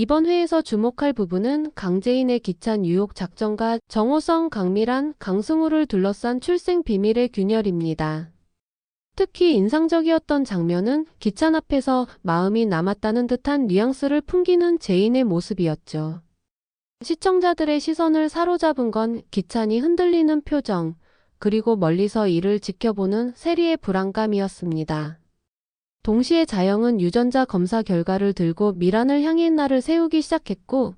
이번 회에서 주목할 부분은 강재인의 기찬 유혹 작전과 정호성, 강미란, 강승우를 둘러싼 출생 비밀의 균열입니다. 특히 인상적이었던 장면은 기찬 앞에서 마음이 남았다는 듯한 뉘앙스를 풍기는 재인의 모습이었죠. 시청자들의 시선을 사로잡은 건 기찬이 흔들리는 표정, 그리고 멀리서 이를 지켜보는 세리의 불안감이었습니다. 동시에 자영은 유전자 검사 결과를 들고 미란을 향해 날을 세우기 시작했고,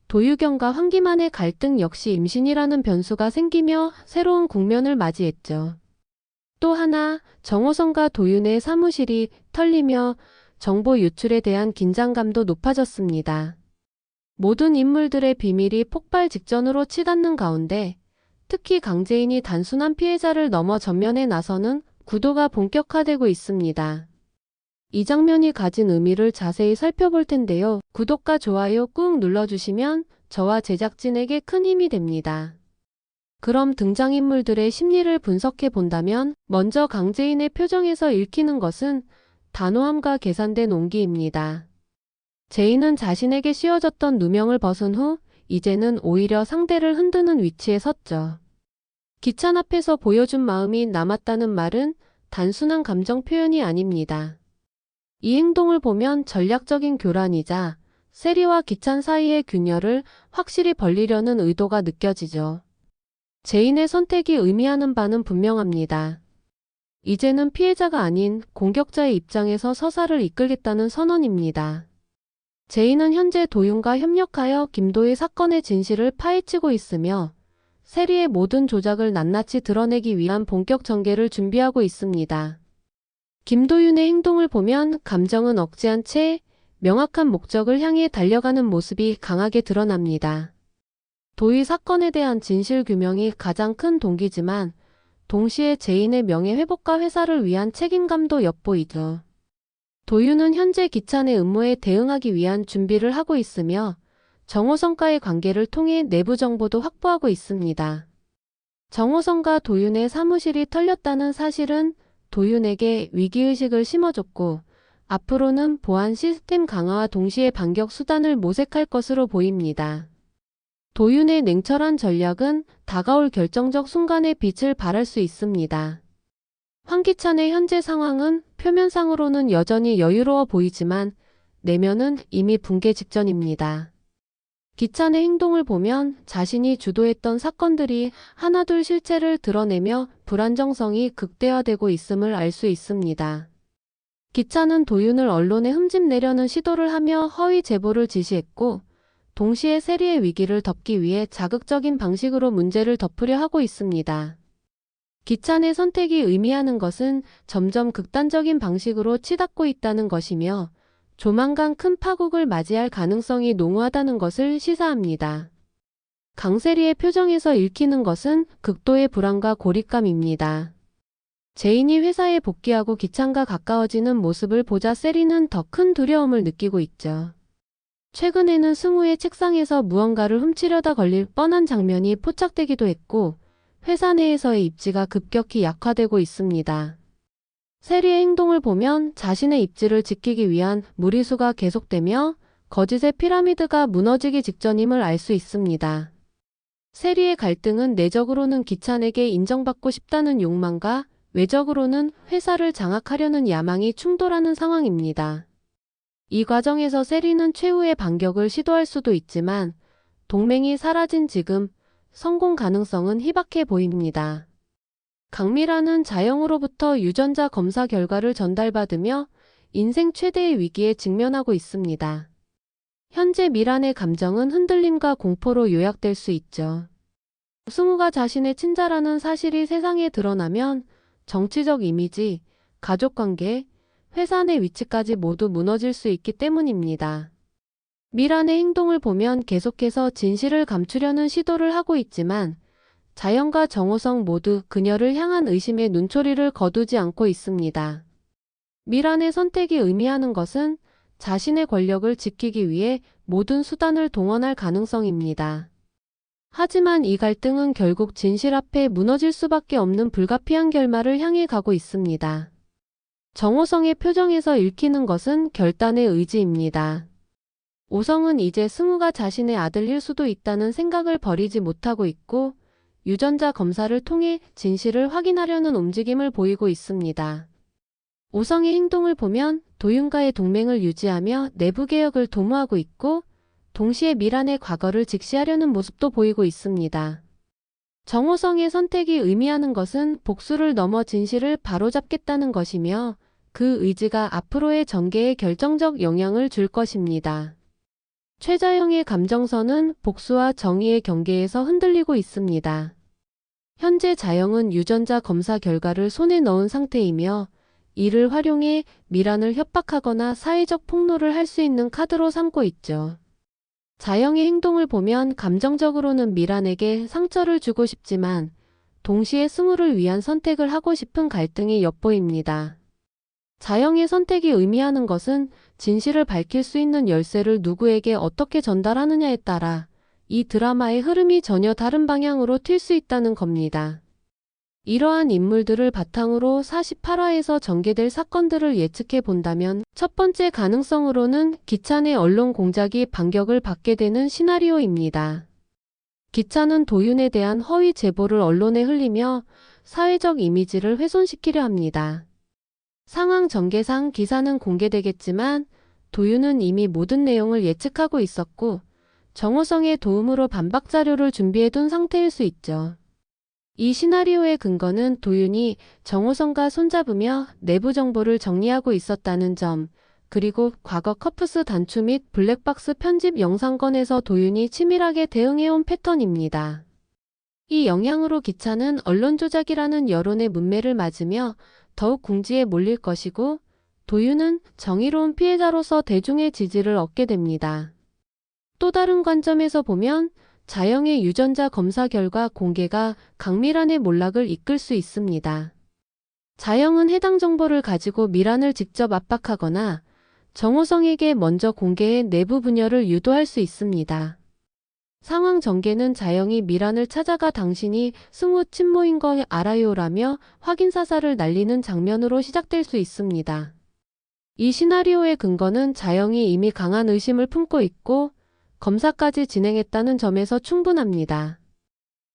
도유경과 황기만의 갈등 역시 임신이라는 변수가 생기며 새로운 국면을 맞이했죠. 또 하나, 정호성과 도윤의 사무실이 털리며 정보 유출에 대한 긴장감도 높아졌습니다. 모든 인물들의 비밀이 폭발 직전으로 치닫는 가운데 특히 강재인이 단순한 피해자를 넘어 전면에 나서는 구도가 본격화되고 있습니다. 이 장면이 가진 의미를 자세히 살펴볼 텐데요. 구독과 좋아요 꾹 눌러주시면 저와 제작진에게 큰 힘이 됩니다. 그럼 등장인물들의 심리를 분석해 본다면 먼저 강재인의 표정에서 읽히는 것은 단호함과 계산된 온기입니다. 재인은 자신에게 씌워졌던 누명을 벗은 후 이제는 오히려 상대를 흔드는 위치에 섰죠. 기찬 앞에서 보여준 마음이 남았다는 말은 단순한 감정 표현이 아닙니다. 이 행동을 보면 전략적인 교란이자 세리와 기찬 사이의 균열을 확실히 벌리려는 의도가 느껴지죠. 재인의 선택이 의미하는 바는 분명합니다. 이제는 피해자가 아닌 공격자의 입장에서 서사를 이끌겠다는 선언입니다. 재인은 현재 도윤과 협력하여 김도희 사건의 진실을 파헤치고 있으며 세리의 모든 조작을 낱낱이 드러내기 위한 본격 전개를 준비하고 있습니다. 김도윤의 행동을 보면 감정은 억제한 채 명확한 목적을 향해 달려가는 모습이 강하게 드러납니다. 도희 사건에 대한 진실 규명이 가장 큰 동기지만 동시에 재인의 명예 회복과 회사를 위한 책임감도 엿보이죠. 도윤은 현재 기찬의 음모에 대응하기 위한 준비를 하고 있으며 정호성과의 관계를 통해 내부 정보도 확보하고 있습니다. 정호성과 도윤의 사무실이 털렸다는 사실은 도윤에게 위기의식을 심어줬고 앞으로는 보안 시스템 강화와 동시에 반격 수단을 모색할 것으로 보입니다. 도윤의 냉철한 전략은 다가올 결정적 순간에 빛을 발할 수 있습니다. 황기찬의 현재 상황은 표면상으로는 여전히 여유로워 보이지만 내면은 이미 붕괴 직전입니다. 기찬의 행동을 보면 자신이 주도했던 사건들이 하나둘 실체를 드러내며 불안정성이 극대화되고 있음을 알 수 있습니다. 기찬은 도윤을 언론에 흠집내려는 시도를 하며 허위 제보를 지시했고 동시에 세리의 위기를 덮기 위해 자극적인 방식으로 문제를 덮으려 하고 있습니다. 기찬의 선택이 의미하는 것은 점점 극단적인 방식으로 치닫고 있다는 것이며 조만간 큰 파국을 맞이할 가능성이 농후하다는 것을 시사합니다. 강세리의 표정에서 읽히는 것은 극도의 불안과 고립감입니다. 재인이 회사에 복귀하고 기찬과 가까워지는 모습을 보자 세리는 더 큰 두려움을 느끼고 있죠. 최근에는 승우의 책상에서 무언가를 훔치려다 걸릴 뻔한 장면이 포착되기도 했고 회사 내에서의 입지가 급격히 약화되고 있습니다. 세리의 행동을 보면 자신의 입지를 지키기 위한 무리수가 계속되며 거짓의 피라미드가 무너지기 직전임을 알 수 있습니다. 세리의 갈등은 내적으로는 기찬에게 인정받고 싶다는 욕망과 외적으로는 회사를 장악하려는 야망이 충돌하는 상황입니다. 이 과정에서 세리는 최후의 반격을 시도할 수도 있지만 동맹이 사라진 지금 성공 가능성은 희박해 보입니다. 강미란은 자영으로부터 유전자 검사 결과를 전달받으며 인생 최대의 위기에 직면하고 있습니다. 현재 미란의 감정은 흔들림과 공포로 요약될 수 있죠. 승우가 자신의 친자라는 사실이 세상에 드러나면 정치적 이미지, 가족관계, 회사 내 위치까지 모두 무너질 수 있기 때문입니다. 미란의 행동을 보면 계속해서 진실을 감추려는 시도를 하고 있지만 자영과 정호성 모두 그녀를 향한 의심의 눈초리를 거두지 않고 있습니다. 미란의 선택이 의미하는 것은 자신의 권력을 지키기 위해 모든 수단을 동원할 가능성입니다. 하지만 이 갈등은 결국 진실 앞에 무너질 수밖에 없는 불가피한 결말을 향해 가고 있습니다. 정호성의 표정에서 읽히는 것은 결단의 의지입니다. 오성은 이제 승우가 자신의 아들일 수도 있다는 생각을 버리지 못하고 있고 유전자 검사를 통해 진실을 확인하려는 움직임을 보이고 있습니다. 오성의 행동을 보면 도윤과의 동맹을 유지하며 내부 개혁을 도모하고 있고 동시에 미란의 과거를 직시하려는 모습도 보이고 있습니다. 정호성의 선택이 의미하는 것은 복수를 넘어 진실을 바로잡겠다는 것이며 그 의지가 앞으로의 전개에 결정적 영향을 줄 것입니다. 최자영의 감정선은 복수와 정의의 경계에서 흔들리고 있습니다. 현재 자영은 유전자 검사 결과를 손에 넣은 상태이며 이를 활용해 미란을 협박하거나 사회적 폭로를 할 수 있는 카드로 삼고 있죠. 자영의 행동을 보면 감정적으로는 미란에게 상처를 주고 싶지만 동시에 승우를 위한 선택을 하고 싶은 갈등이 엿보입니다. 자영의 선택이 의미하는 것은 진실을 밝힐 수 있는 열쇠를 누구에게 어떻게 전달하느냐에 따라 이 드라마의 흐름이 전혀 다른 방향으로 튈 수 있다는 겁니다. 이러한 인물들을 바탕으로 48화에서 전개될 사건들을 예측해 본다면 첫 번째 가능성으로는 기찬의 언론 공작이 반격을 받게 되는 시나리오입니다. 기찬은 도윤에 대한 허위 제보를 언론에 흘리며 사회적 이미지를 훼손시키려 합니다. 상황 전개상 기사는 공개되겠지만 도윤은 이미 모든 내용을 예측하고 있었고 정호성의 도움으로 반박 자료를 준비해둔 상태일 수 있죠. 이 시나리오의 근거는 도윤이 정호성과 손잡으며 내부 정보를 정리하고 있었다는 점, 그리고 과거 커프스 단추 및 블랙박스 편집 영상건에서 도윤이 치밀하게 대응해온 패턴입니다. 이 영향으로 기찬은 언론 조작이라는 여론의 문매를 맞으며 더욱 궁지에 몰릴 것이고 도윤은 정의로운 피해자로서 대중의 지지를 얻게 됩니다. 또 다른 관점에서 보면 자영의 유전자 검사 결과 공개가 강미란의 몰락을 이끌 수 있습니다. 자영은 해당 정보를 가지고 미란을 직접 압박하거나 정호성에게 먼저 공개해 내부 분열을 유도할 수 있습니다. 상황 전개는 자영이 미란을 찾아가 당신이 승우 친모인 거 알아요라며 확인 사살을 날리는 장면으로 시작될 수 있습니다. 이 시나리오의 근거는 자영이 이미 강한 의심을 품고 있고 검사까지 진행했다는 점에서 충분합니다.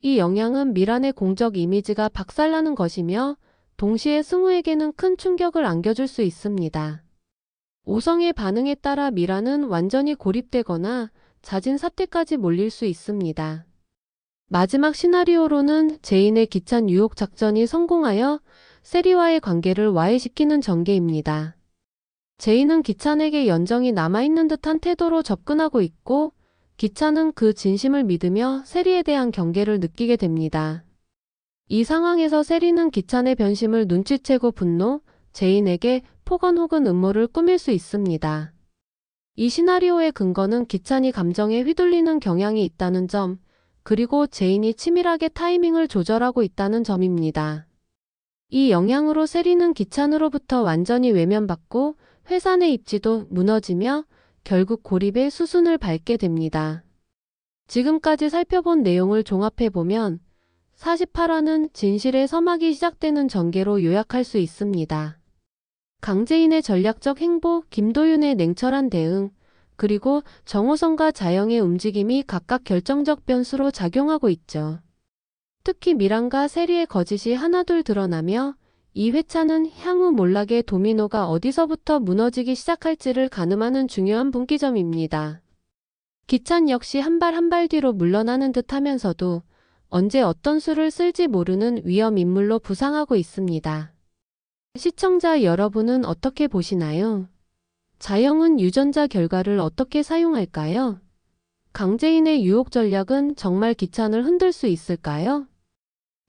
이 영향은 미란의 공적 이미지가 박살나는 것이며 동시에 승우에게는 큰 충격을 안겨줄 수 있습니다. 오성의 반응에 따라 미란은 완전히 고립되거나 잦은 사태까지 몰릴 수 있습니다. 마지막 시나리오로는 제인의 기찬 유혹 작전이 성공하여 세리와의 관계를 와해시키는 전개입니다. 제인은 기찬에게 연정이 남아있는 듯한 태도로 접근하고 있고 기찬은 그 진심을 믿으며 세리에 대한 경계를 느끼게 됩니다. 이 상황에서 세리는 기찬의 변심을 눈치채고 분노, 제인에게 폭언 혹은 음모를 꾸밀 수 있습니다. 이 시나리오의 근거는 기찬이 감정에 휘둘리는 경향이 있다는 점, 그리고 제인이 치밀하게 타이밍을 조절하고 있다는 점입니다. 이 영향으로 세리는 기찬으로부터 완전히 외면받고 회사 내 입지도 무너지며 결국 고립의 수순을 밟게 됩니다. 지금까지 살펴본 내용을 종합해보면 48화는 진실의 서막이 시작되는 전개로 요약할 수 있습니다. 강재인의 전략적 행보, 김도윤의 냉철한 대응, 그리고 정호성과 자영의 움직임이 각각 결정적 변수로 작용하고 있죠. 특히 미란과 세리의 거짓이 하나둘 드러나며 이 회차는 향후 몰락의 도미노가 어디서부터 무너지기 시작할지를 가늠하는 중요한 분기점입니다. 기찬 역시 한 발 한 발 뒤로 물러나는 듯 하면서도 언제 어떤 수를 쓸지 모르는 위험 인물로 부상하고 있습니다. 시청자 여러분은 어떻게 보시나요? 자영은 유전자 결과를 어떻게 사용할까요? 강재인의 유혹 전략은 정말 기찬을 흔들 수 있을까요?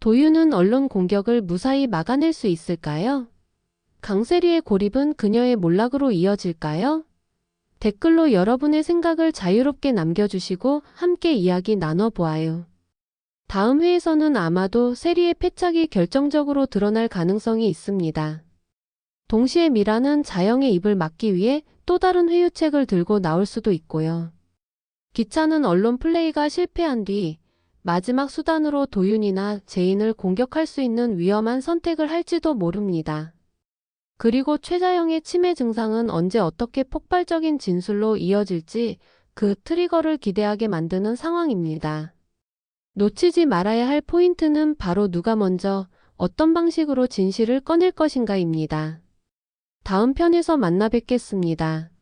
도윤은 언론 공격을 무사히 막아낼 수 있을까요? 강세리의 고립은 그녀의 몰락으로 이어질까요? 댓글로 여러분의 생각을 자유롭게 남겨주시고 함께 이야기 나눠보아요. 다음 회에서는 아마도 세리의 패착이 결정적으로 드러날 가능성이 있습니다. 동시에 미라는 자영의 입을 막기 위해 또 다른 회유책을 들고 나올 수도 있고요. 기찬은 언론 플레이가 실패한 뒤 마지막 수단으로 도윤이나 제인을 공격할 수 있는 위험한 선택을 할지도 모릅니다. 그리고 최자영의 치매 증상은 언제 어떻게 폭발적인 진술로 이어질지 그 트리거를 기대하게 만드는 상황입니다. 놓치지 말아야 할 포인트는 바로 누가 먼저 어떤 방식으로 진실을 꺼낼 것인가입니다. 다음 편에서 만나 뵙겠습니다.